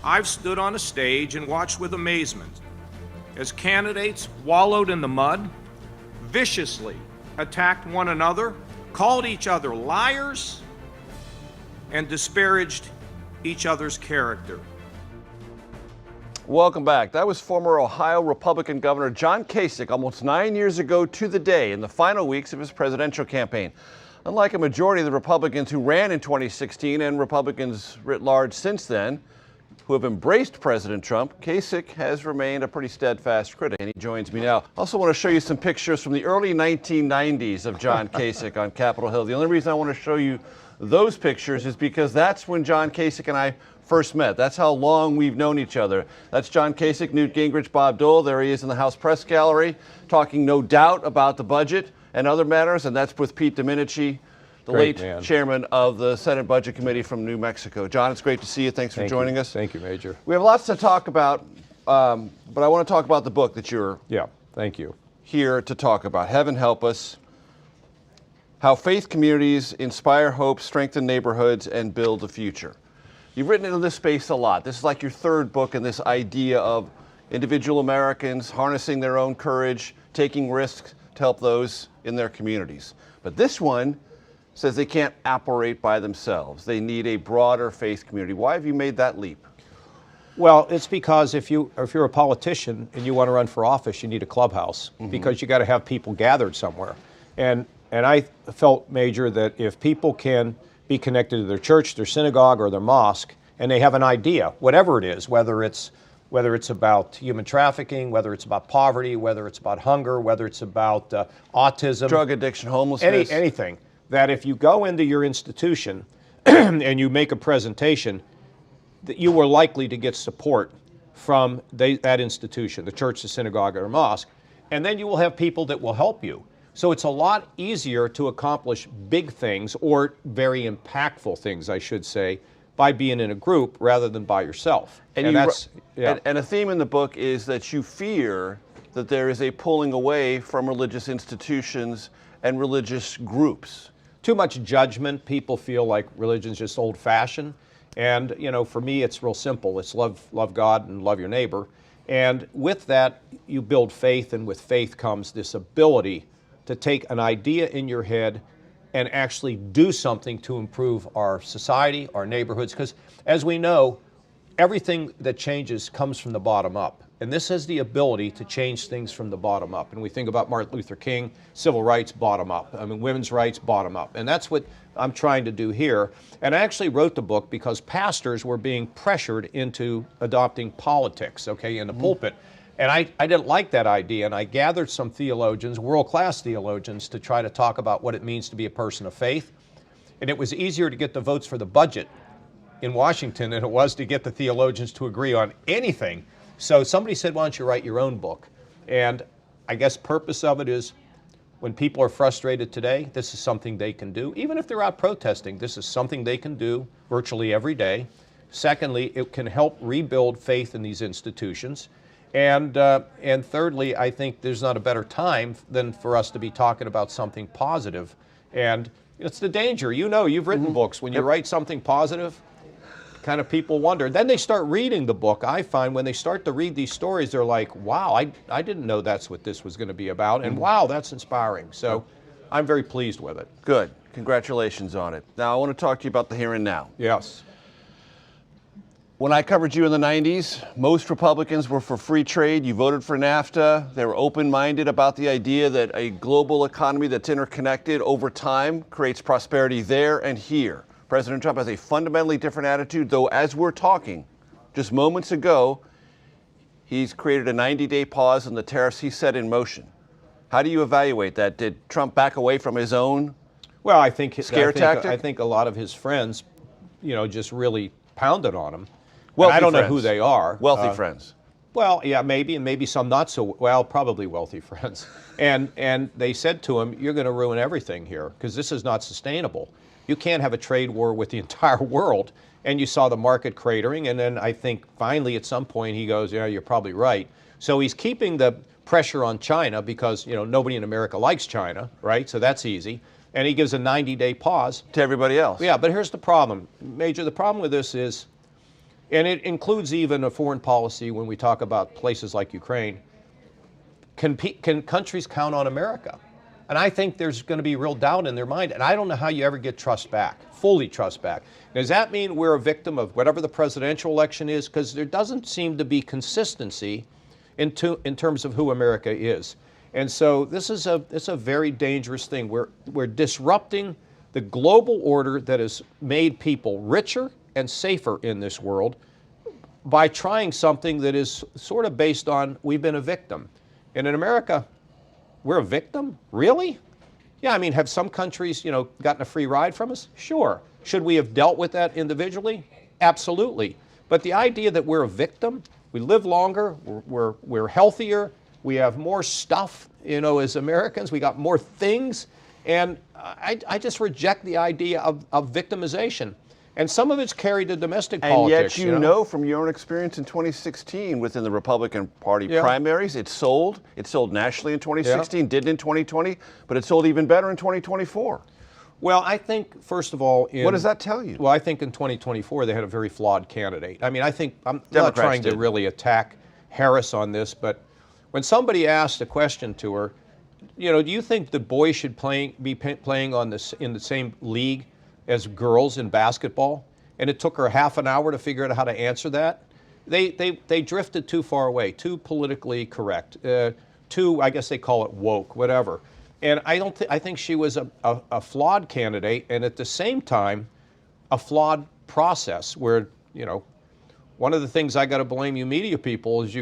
I've stood on a stage and watched with amazement as candidates wallowed in the mud, viciously attacked one another, called each other liars, and disparaged each other's character. Welcome back. That was former Ohio Republican Governor John Kasich almost 9 years ago to the day in the final weeks of his presidential campaign. Unlike a majority of the Republicans who ran in 2016 and Republicans writ large since then, who have embraced President Trump, Kasich has remained a pretty steadfast critic, and he joins me now. I also want to show you some pictures from the early 1990s of John Kasich on Capitol Hill. The only reason I want to show you those pictures is because that's when John Kasich and I first met. That's how long we've known each other. That's John Kasich, Newt Gingrich, Bob Dole. There he is in the House Press Gallery, talking no doubt about the budget and other matters, and that's with Pete Domenici, the late chairman of the Senate Budget Committee from New Mexico. John, it's great to see you. Thanks for joining us. Thank you, Major. We have lots to talk about, but I want to talk about the book that you're thank you. here to talk about. Heaven Help Us, How Faith Communities Inspire Hope, Strengthen Neighborhoods, and Build the Future. You've written into this space a lot. This is like your third book in this idea of individual Americans harnessing their own courage, taking risks to help those in their communities. But this one says they can't operate by themselves. They need a broader faith community. Why have you made that leap? Well, it's because if you're a politician and you want to run for office, you need a clubhouse because you got to have people gathered somewhere. And I felt, Major, that if people can be connected to their church, their synagogue, or their mosque, and they have an idea, whatever it is, whether it's about human trafficking, whether it's about poverty, whether it's about hunger, whether it's about autism, drug addiction, homelessness, anything, that if you go into your institution and you make a presentation, that you are likely to get support from that institution, the church, the synagogue, or mosque, and then you will have people that will help you. So it's a lot easier to accomplish big things, or very impactful things, I should say, by being in a group rather than by yourself. And a theme in the book is that you fear that there is a pulling away from religious institutions and religious groups. Too much judgment. People feel like religion's just old-fashioned. And, you know, for me, it's real simple. It's love God and love your neighbor. And with that, you build faith, and with faith comes this ability to take an idea in your head and actually do something to improve our society, our neighborhoods. Because as we know, everything that changes comes from the bottom up. And this has the ability to change things from the bottom up. And we think about Martin Luther King, civil rights, bottom up. I mean, women's rights, bottom up. And that's what I'm trying to do here. And I actually wrote the book because pastors were being pressured into adopting politics, in the pulpit. And I didn't like that idea, and I gathered some theologians, world-class theologians, to try to talk about what it means to be a person of faith. And it was easier to get the votes for the budget in Washington than it was to get the theologians to agree on anything. So somebody said, why don't you write your own book? And I guess purpose of it is, when people are frustrated today, this is something they can do. Even if they're out protesting, this is something they can do virtually every day. Secondly, it can help rebuild faith in these institutions. And thirdly, I think there's not a better time than for us to be talking about something positive. And it's the danger. You know, you've written books. When you write something positive, kind of people wonder. Then they start reading the book. I find when they start to read these stories, they're like, wow, I didn't know that's what this was going to be about. And wow, that's inspiring. So I'm very pleased with it. Good. Congratulations on it. Now, I want to talk to you about the here and now. Yes. When I covered you in the 90s, most Republicans were for free trade. You voted for NAFTA. They were open-minded about the idea that a global economy that's interconnected over time creates prosperity there and here. President Trump has a fundamentally different attitude, though as we're talking, just moments ago, he's created a 90-day pause on the tariffs he set in motion. How do you evaluate that? Did Trump back away from his own tactic? I think a lot of his friends, just really pounded on him. I don't know who they are. Wealthy friends. Well, yeah, maybe, and maybe some not so well, probably wealthy friends. And they said to him, you're going to ruin everything here because this is not sustainable. You can't have a trade war with the entire world. And you saw the market cratering. And then I think finally at some point he goes, yeah, you're probably right. So he's keeping the pressure on China because, nobody in America likes China, right? So that's easy. And he gives a 90-day pause. To everybody else. Yeah, but here's the problem. Major, the problem with this is And it includes even a foreign policy when we talk about places like Ukraine. Can countries count on America? And I think there's going to be real doubt in their mind. And I don't know how you ever get trust back, fully trust back. Does that mean we're a victim of whatever the presidential election is? Because there doesn't seem to be consistency in terms of who America is. And so this is a very dangerous thing. We're disrupting the global order that has made people richer and safer in this world by trying something that is sort of based on we've been a victim. And in America, we're a victim? Really? Yeah, I mean, have some countries, gotten a free ride from us? Sure. Should we have dealt with that individually? Absolutely. But the idea that we're a victim, we live longer, we're healthier, we have more stuff, as Americans, we got more things, and I just reject the idea of victimization. And some of it's carried to domestic politics. And yet you know from your own experience in 2016 within the Republican Party primaries, it sold. It sold nationally in 2016, didn't in 2020, but it sold even better in 2024. Well, I think, first of all, what does that tell you? Well, I think in 2024 they had a very flawed candidate. I mean, I think I'm not trying to really attack Harris on this, but when somebody asked a question to her, do you think the boys should be playing in the same league as girls in basketball? And it took her half an hour to figure out how to answer that. They drifted too far away, too politically correct, too, I guess they call it woke, whatever. And I think she was a flawed candidate, and at the same time, a flawed process where, one of the things I got to blame you media people is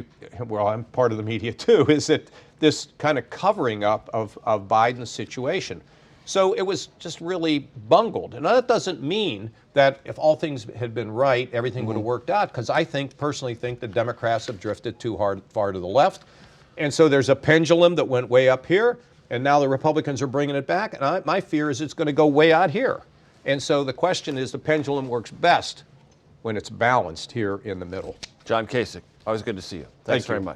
I'm part of the media too, is that this kind of covering up of Biden's situation. So it was just really bungled. And that doesn't mean that if all things had been right, everything would have worked out, because I personally think the Democrats have drifted too far to the left. And so there's a pendulum that went way up here, and now the Republicans are bringing it back. And my fear is it's going to go way out here. And so the question is, the pendulum works best when it's balanced here in the middle. John Kasich, always good to see you. Thanks very much.